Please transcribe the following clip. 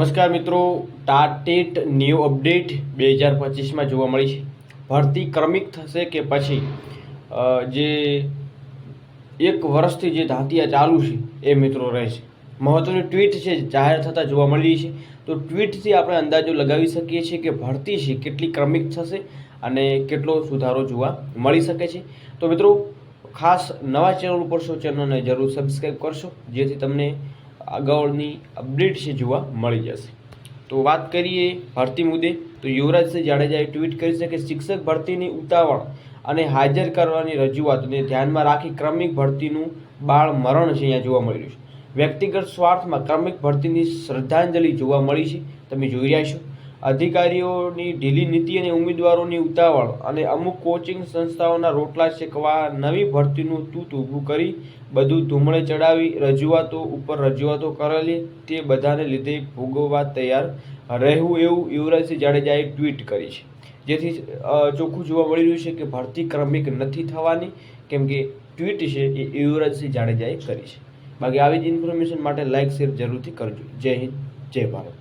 નમસ્કાર મિત્રો, ટાટેટ new update 2025માં જોવા મળી છે. ભરતી ક્રમિક થશે કે પછી જે એક વર્ષથી જે ધાતિયા ચાલુ છે એ મિત્રો રહેશે. મહત્વની ટ્વીટ છે જાહેર થતાં જોવા મળી છે. તો ટ્વીટથી આપણે અંદાજો લગાવી શકીએ છીએ કે ભરતી છે કેટલી ક્રમિક થશે અને કેટલો સુધારો જોવા મળી શકે છે. તો મિત્રો ખાસ નવા ચેનલ ઉપર છો, ચેનલને જરૂર સબસ્ક્રાઈબ કરશો જેથી તમને આગળની અપડેટ છે જોવા મળી જશે. તો વાત કરીએ ભરતી મુદ્દે, તો યુવરાજસિંહ જાડેજાએ ટ્વીટ કરી છે કે શિક્ષક ભરતીની ઉતાવળ અને હાજર કરવાની રજૂઆતને ધ્યાનમાં રાખી ક્રમિક ભરતીનું બાળ મરણ છે અહીંયા જોવા મળી રહ્યું છે. વ્યક્તિગત સ્વાર્થમાં ક્રમિક ભરતીની શ્રદ્ધાંજલિ જોવા મળી છે. તમે જોઈ રહ્યા છો અધિકારીઓની ઢીલી નીતિ અને ઉમેદવારોની ઉતાવળ અને અમુક કોચિંગ સંસ્થાઓના રોટલા શેકવા નવી ભરતીનું તૂત ઊભું કરી બધું ધૂમડે ચડાવી રજૂઆતો ઉપર રજૂઆતો કરેલી તે બધાને લીધે ભોગવવા તૈયાર રહેવું એવું યુવરાજસિંહ જાડેજાએ ટ્વીટ કરી છે. જેથી ચોખ્ખું જોવા મળી રહ્યું છે કે ભરતી ક્રમિક નથી થવાની, કેમ કે ટ્વીટ છે એ યુવરાજસિંહ જાડેજાએ કરી છે. બાકી આવી જ ઇન્ફોર્મેશન માટે લાઇક શેર જરૂરથી કરજો. જય હિન્દ, જય ભારત.